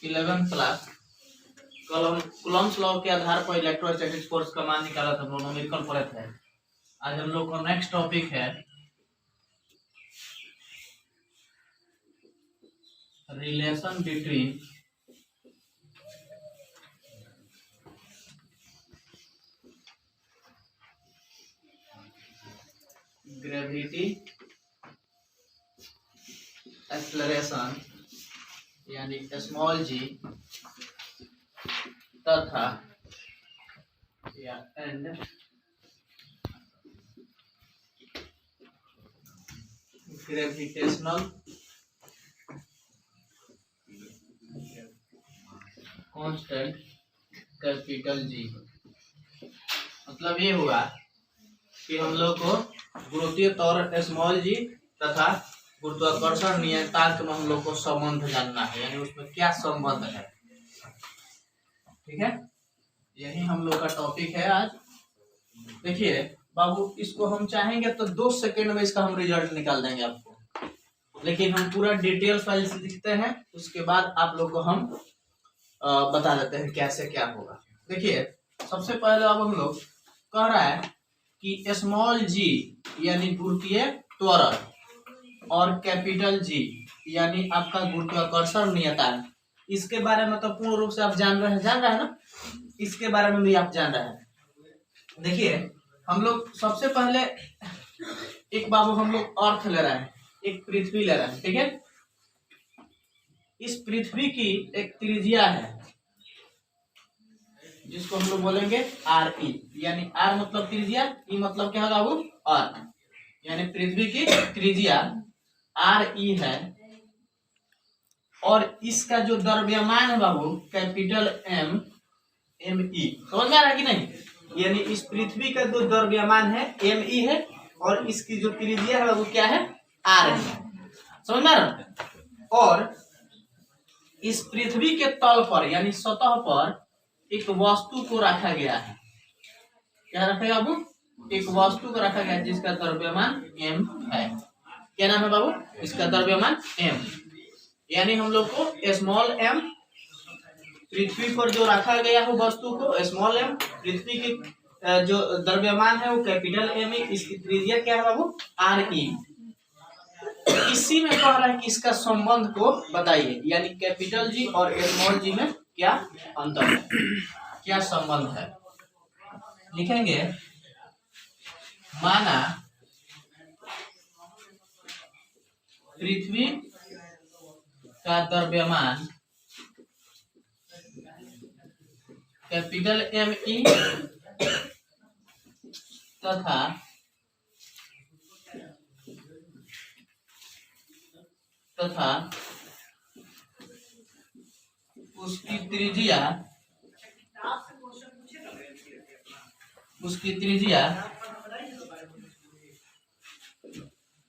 11 class Coulomb's law के आधार पर electrostatic force का मान निकाला था, न्यूमेरिकल पढ़े थे। आज हम लोग का नेक्स्ट टॉपिक है रिलेशन बिटवीन ग्रेविटी एक्सेलरेशन यानी स्मॉल जी तथा and gravitational constant capital G. मतलब ये हुआ कि हम लोग को गुरुत्वीय त्वरण स्मॉल जी तथा गुरुत्वाकर्षण नियतांक में हम लोग को संबंध जानना है, यानी उसमें क्या संबंध है। ठीक है, यही हम लोग का टॉपिक है आज। देखिए बाबू, इसको हम चाहेंगे तो 2 सेकेंड में इसका हम रिजल्ट निकाल देंगे आपको, लेकिन हम पूरा डिटेल फाइल से लिखते हैं, उसके बाद आप लोग को हम बता देते हैं कैसे क्या होगा। देखिए सबसे पहले अब हम लोग कह रहा है कि स्मॉल जी यानी गुरुत्वीय त्वरण और कैपिटल जी यानी आपका गुरुत्वाकर्षण नियतांक, इसके बारे में तो पूर्ण रूप से आप जान रहे हैं ना, इसके बारे में भी आप जान रहे हैं। देखिए हम लोग सबसे पहले एक बाबू हम लोग अर्थ ले रहे हैं, एक पृथ्वी ले रहे हैं। ठीक है, इस पृथ्वी की एक त्रिज्या है जिसको हम लोग बोलेंगे आर ई, यानी आर मतलब त्रिज्या, ई मतलब क्या होगा वो अर्थ, यानी पृथ्वी की त्रिज्या आर ई है। और इसका जो द्रव्यमान है बाबू कैपिटल एम एम ई, समझ में आ रहा है कि नहीं? यानी इस पृथ्वी का जो द्रव्यमान है एम ई है और इसकी जो त्रिज्या है वो क्या है आर है, समझ में आ रहा है? और इस पृथ्वी के तल पर यानी सतह पर एक वस्तु को रखा गया है। क्या रखा गया बाबू? एक वस्तु को रखा गया है जिसका द्रव्यमान m है। क्या नाम है बाबू? इसका द्रव्यमान m, यानी हम लोग को स्मॉल m पृथ्वी पर जो रखा गया है वस्तु को स्मॉल m, पृथ्वी की जो द्रव्यमान है वो कैपिटल m, इसकी त्रिज्या क्या है बाबू r e। इसी में कह रहा है कि इसका संबंध को बताइए, यानी कैपिटल जी और स्मॉल जी में क्या अंतर है, क्या संबंध है। लिखेंगे माना पृथ्वी का द्रव्यमान कैपिटल एम ई तथा उसकी त्रिज्या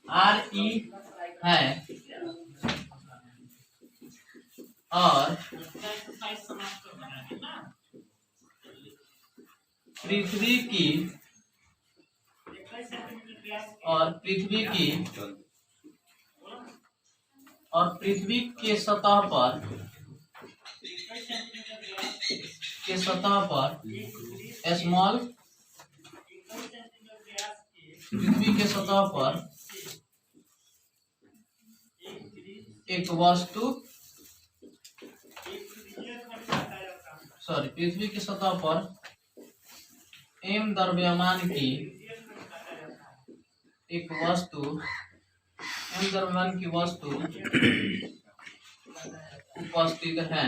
आर ई है और पृथ्वी के सतह पर स्मॉल पृथ्वी के सतह पर एक वस्तु पृथ्वी की सतह पर m द्रव्यमान की एक वस्तु उपस्थित है।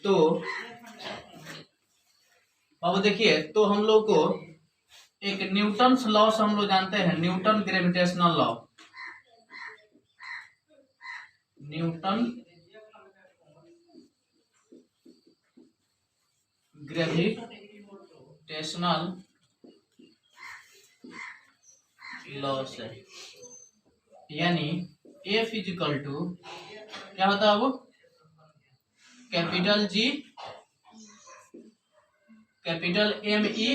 तो अब देखिए, तो हम लोग को एक न्यूटन लॉ से हम लोग जानते हैं, Newton gravitational law, Newton gravitational law से, यानी F इजिकल टू क्या होता है वो capital G capital M E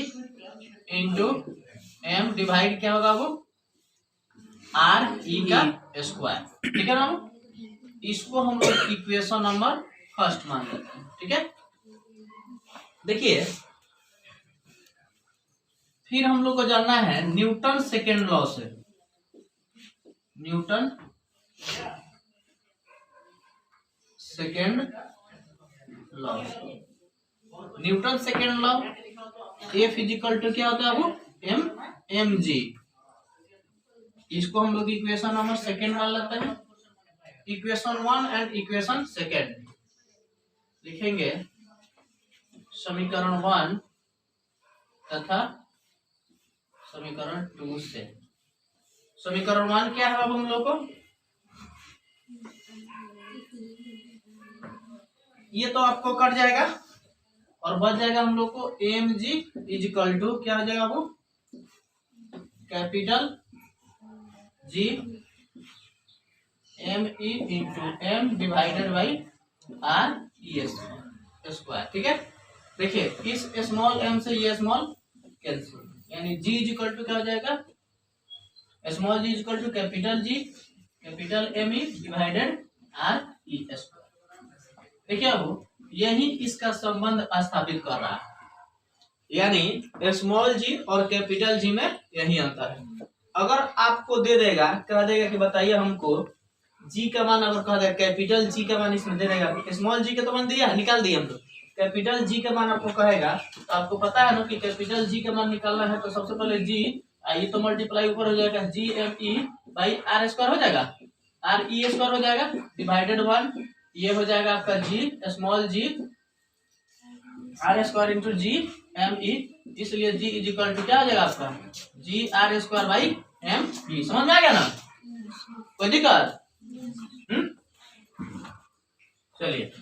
into M divide क्या होगा वो आर ई का स्क्वायर। ठीक है ना? इसको हम लोग इक्वेशन नंबर फर्स्ट मान लेते हैं। ठीक है, देखिए फिर हम लोग को जानना है न्यूटन सेकेंड लॉ से। Newton second law, Newton second law F equal to क्या होता है वो mg। इसको हम लोग इक्वेशन नंबर सेकेंड मान लेते हैं। इक्वेशन 1 एंड इक्वेशन सेकेंड लिखेंगे समीकरण 1 तथा समीकरण 2 से। समीकरण 1 क्या है अब हम लोग को, ये तो आपको कट जाएगा और बच जाएगा हम लोग को mg इजिकल टू क्या हो जाएगा वो capital G m/e into m divided by r e square. ठीक है, देखिए इस स्मॉल m से ये स्मॉल कैंसिल, यानी G इजिकल टू क्या हो जाएगा small g is equal to capital G capital m/e divided r e square. देखिए अब यही इसका संबंध स्थापित कर रहा है, यानी स्मॉल जी और कैपिटल जी में यही अंतर है। अगर आपको दे देगा, कह देगा कि बताइए हमको जी का मान, अगर कह देगा कैपिटल जी का मान इसमें दे देगा, स्मॉल जी का तो मान दिया निकाल दिया हम लोग, कैपिटल जी का मान आपको कहेगा तो आपको पता है ना कि कैपिटल जी का मान निकालना है तो सबसे पहले जी ये तो मल्टीप्लाई ऊपर हो जाएगा GME बाई आर स्क्वायर हो जाएगा, RE स्क्वायर हो जाएगा डिवाइडेड 1, ये हो जाएगा आपका जी स्मॉल जी आर स्क्वायर इंटू GME, इसलिए G इजिकल टू क्या हो जाएगा आपका GR स्क्वायर बाई ME। समझ में आ गया ना, कोई दिक्कत? चलिए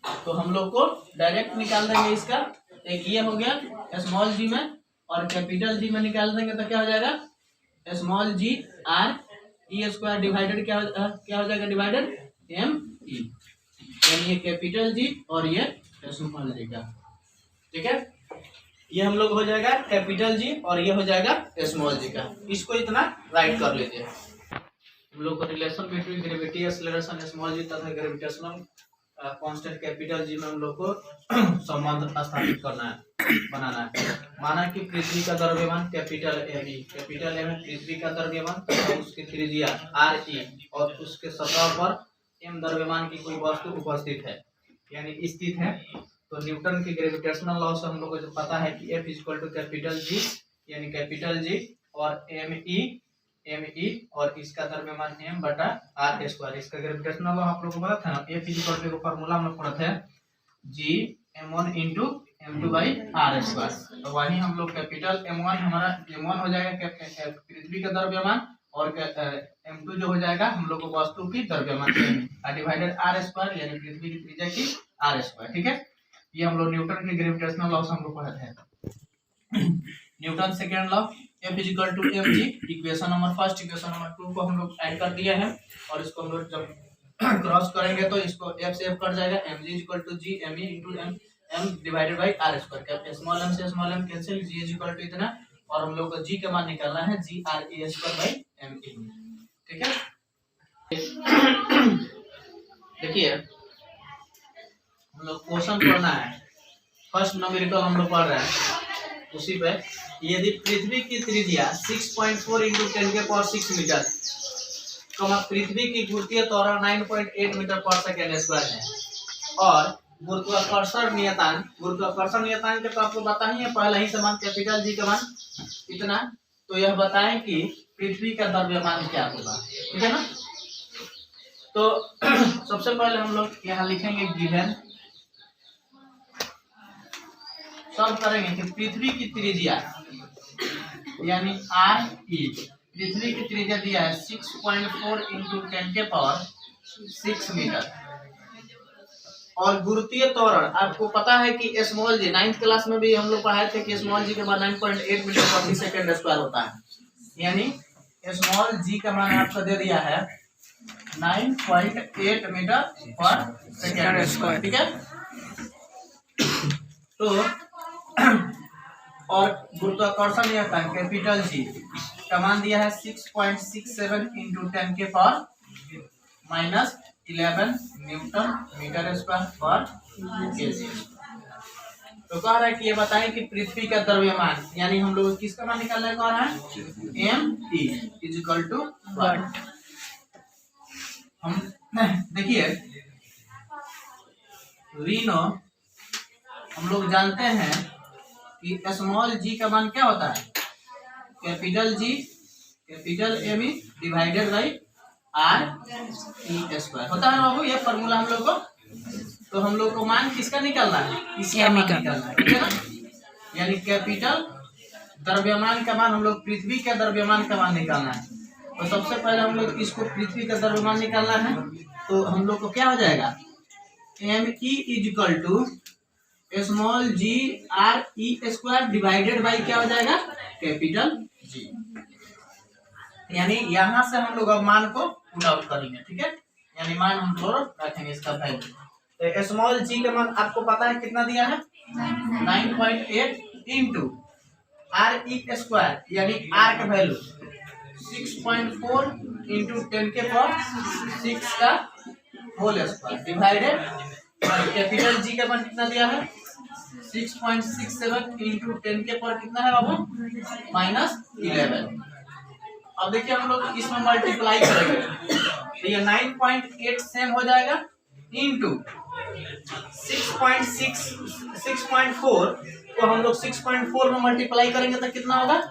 तो हम लोग को डायरेक्ट निकाल देंगे इसका, एक ये हो गया स्मॉल जी में और कैपिटल जी में निकाल देंगे तो क्या हो जाएगा स्मॉल जी आर ई स्क्वायर डिवाइडेड क्या हो जाएगा डिवाइडेड ME, यानी ये कैपिटल जी और ये स्मॉल जी का। ठीक है, ये हम लोग हो जाएगा कैपिटल जी और ये हो जाएगा स्मॉल जी का। इसको इतना राइट कर लीजिए। हम लोग को relation between gravity acceleration small g तथा ग्रेविटेशनल कांस्टेंट कैपिटल जी में हम लोग को संबंध स्थापित करना है, बनाना है। माना कि पृथ्वी का द्रव्यमान कैपिटल M, कैपिटल M पृथ्वी का द्रव्यमान तथा उसकी त्रिज्या RE और उसके सतह पर m द्रव्यमान की कोई वस्तु उपस्थित है यानी स्थित है, तो न्यूटन की ग्रेविटेशनल लॉ से हम लोग को जो पता है कि F equal to capital G यानी कैपिटल G और ME और इसका द्रव्यमान m बटा r स्क्वायर। इसका ग्रेविटेशनल लॉ आप लोग को पता था ना, F इक्वल टू फॉर्मूला हम लोग पढ़ा था G m1 into m2 by r square. तो वही हम लोग कैपिटल M1 हमारा M1 हो जाएगा पृथ्वी का द्रव्यमान और M2 जो हो जाएगा हम लोग को वस्तु की द्रव्यमान डिवाइडेड r स्क्वायर यानी पृथ्वी की त्रिज्या की r स्क्वायर। ठीक है, ये हम लोग न्यूटन के ग्रेविटेशनल लॉ से हम लोग पढ़े थे। Newton second law F equal to mg, equation number first equation number 2 को हम लोग ऐड कर दिया है और इसको हम लोग जब क्रॉस करेंगे तो इसको f से f कट जाएगा, mg equal to g me into m divided by r square. Small m से स्मॉल m कैंसिल, g इक्वल टू इतना और हम लोग को g का मान निकालना है GRE स्क्वायर बाई me। ठीक है, देखिए हम लोग क्वेश्चन पढ़ना है, फर्स्ट न्यूमेरिकल हम लोग पढ़ रहे हैं उसी पे। यदि पृथ्वी की त्रिज्या 6.4 इंटू 10 के पावर 6 मीटर पृथ्वी की गुरुत्वीय त्वरण 9.8 मीटर पर सेकेंड स्क्वायर है और गुरुत्वाकर्षण नियतांक तो आपको बता ही है पहले ही समान कैपिटल जी का मान इतना, तो यह बताएं कि पृथ्वी का द्रव्यमान क्या होगा। ठीक है ना, तो सबसे पहले हम लोग यहाँ लिखेंगे गिवन, सॉल्व करेंगे कि पृथ्वी की त्रिज्या यानी RE, पृथ्वी की त्रिज्या दिया है 6.4 इंटू 10 के पावर 6 मीटर और गुरुत्वीय त्वरण आपको पता है कि स्मॉल जी 9th क्लास में भी हम लोग पढ़ाए थे कि स्मॉल जी का मान 9.8 मीटर प्रति सेकंड स्क्वायर होता है, यानी स्मॉल जी का मान आपको दे दिया है 9.8 मीटर पर सेकंड स्क्वायर। ठीक है, तो और गुरुत्वाकर्षण नियतांक कैपिटल जी का मान दिया है 6.67 इंटू 10 के पावर 11 न्यूटन मीटर स्क्वायर पर केजी। तो कह रहा है कि ये बताएं कि पृथ्वी का द्रव्यमान, यानी हम लोग किसका मान निकालना है, कह रहा है ME इक्वल टू व्हाट। हम देखिए वी नो, हम लोग जानते हैं कि स्मॉल जी का मान क्या होता है, capital G capital M E divided by R E square होता है ना बाबू, ये फॉर्मूला हम लोग को। तो हम लोग को मान किसका निकालना है, इसका मान निकालना है, ठीक है ना। यानी कैपिटल द्रव्यमान का मान, हम लोग पृथ्वी का द्रव्यमान का मान निकालना है। तो सबसे पहले हम लोग इसको पृथ्वी का द्रव्यमान निकालना है। तो हम लोग को क्या हो जाएगा, M E equal to small ji R E square divided by क्या हो जाएगा, कैपिटल जी। यानी यहाँ से हम लोग अब मान को पुट आउट करेंगे, ठीक है। यानी मान हम लोग रखेंगे इसका वैल्यू। तो स्मॉल जी का मान आपको पता है कितना दिया है, 9.8 इंटू आर ई स्क्वायर, यानी आर का वैल्यू 6.4 इंटू 10 के पावर 6 का whole square divided capital G का मान कितना दिया है, 6.67 इंटू 10 के पावर कितना है बाबू, -11। अब देखिए हम लोग इसमें मल्टीप्लाई करेंगे तो ये 9.8 सेम हो जाएगा इंटू 6.4 को हम लोग 6.4 में मल्टीप्लाई करेंगे तो कितना होगा,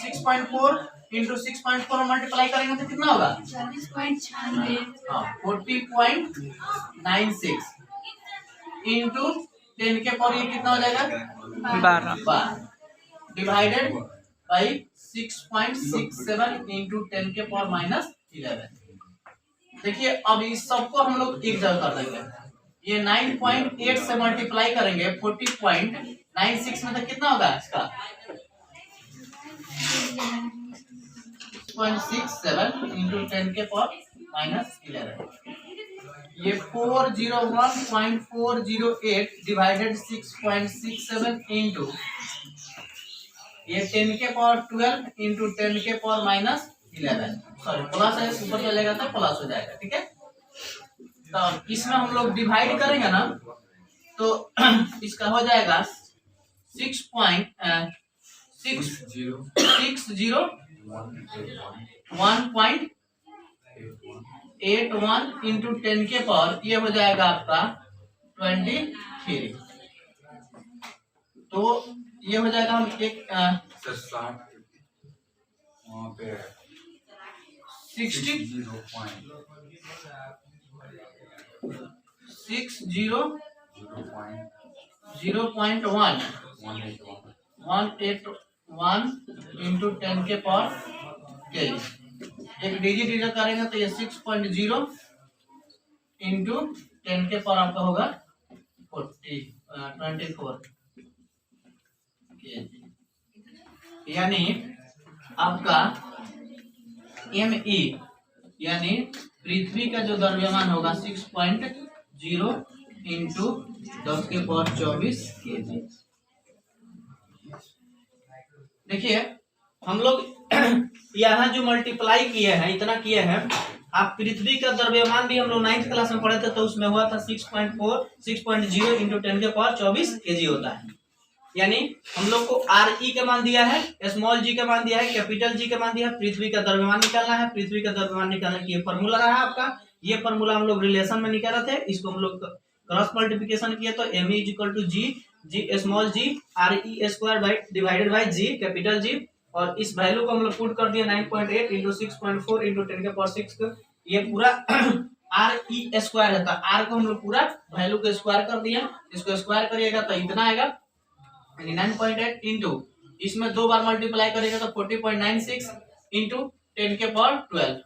6.4 इंटू 6.4 में मल्टीप्लाई करेंगे तो कितना होगा, 40.96 इंटू 10 के पावर ये कितना हो जाएगा, 12 डिवाइडेड बाई 6.67 इंटू 10 के पावर -11। देखिए अब इस सबको हम लोग एक जगह कर देंगे। ये 9.8 से मल्टीप्लाई करेंगे 40.96 में तो कितना होगा इसका 6.67 इंटू 10 के पावर -11। ये 401.408 डिवाइडेड 6.67 इंटू ये 10 के पावर 12 इंटू 10 के पावर -11, सॉरी प्लस है, ऊपर चलेगा तो प्लस हो जाएगा, ठीक है। तो इसमें हम लोग डिवाइड करेंगे ना तो इसका हो जाएगा 6.181 इंटू 10 के पावर ये हो जाएगा आपका 23। तो ये हो जाएगा हम एक 181 इंटू 10 के पावर के एक डिजिट इधर करेंगे तो ये 6.0 इंटू 10 के पावर आपका होगा 24 यानी आपका ME यानी पृथ्वी का जो द्रव्यमान होगा 6.0 इंटू 10 के पावर 24 kg। देखिए हम लोग यहाँ जो मल्टीप्लाई किए हैं इतना किए हैं। आप पृथ्वी का द्रव्यमान भी हम लोग 9th क्लास में पढ़े थे तो उसमें हुआ था 6.0 इंटू 10 के पावर 24 kg होता है। यानी हम लोग को RE का मान दिया है, स्मॉल जी का मान दिया है, कैपिटल जी का मान दिया है, पृथ्वी का द्रव्यमान निकालना है। पृथ्वी का द्रव्यमान निकालने की ये फॉर्मूला रहा आपका। ये फॉर्मूला हम लोग रिलेशन में निकाले थे, इसको हम लोग क्रॉस मल्टीप्लिकेशन किया तो ME equal to G small G RE square by divided by G capital G, और इस वैल्यू को हम लोग पुट कर दिया 9.8 इंटू 6.4 इंटू 10 के पावर 6। ये पूरा RE स्क्वायर है तो R को हम लोग पूरा वैल्यू को स्क्वायर कर दिया। इसको स्क्वायर करिएगा तो इतना आएगा 9.8 इंटू इसमें 2 बार मल्टीप्लाई करेगा तो 40.96 इंटू 10 के पावर 12।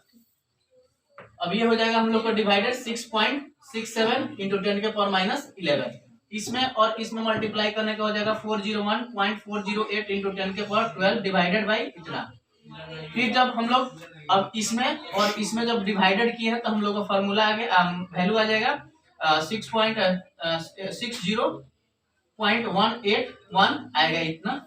अब ये हो जाएगा हम लोग को डिवाइडेड 6.67 इंटू 10 के पावर -11। इसमें और इसमें मल्टीप्लाई करने का हो जाएगा 401.408 इंटू 10 के पावर 12 डिवाइडेड बाई इतना। फिर जब हम लोग अब इसमें और इसमें जब डिवाइडेड किए हैं तो हम लोग का फॉर्मूला आगे वैल्यू आ जाएगा 6.181 आएगा इतना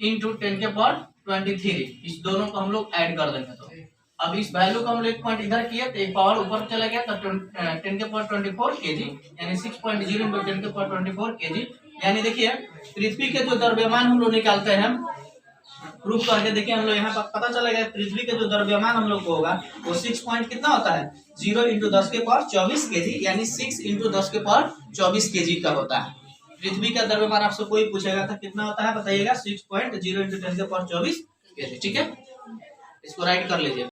इंटू 10 के पावर 23। इस दोनों को हम लोग ऐड कर देंगे अब इस वैल्यू को हम लोग एक पॉइंट इधर किए तो एक पावर ऊपर चला गया तो 10⁻24 kg यानी 6.0 इंटू 10⁻24 kg। यानी देखिए पृथ्वी के जो द्रव्यमान हम लोग निकालते हैं प्रूफ करके देखिए हम लोग यहाँ पर पता चलेगा पृथ्वी के जो द्रव्यमान हम लोग को होगा वो 6 पॉइंट कितना होता है 0 इंटू 10⁻24 kg यानी 6 इंटू 10⁻24 kg का होता है। पृथ्वी का द्रव्यमान आपसे कोई पूछेगा तो कितना होता है बताइएगा 6.0 इंटू 10⁻24 kg। ठीक है, इसको राइट कर लीजिए।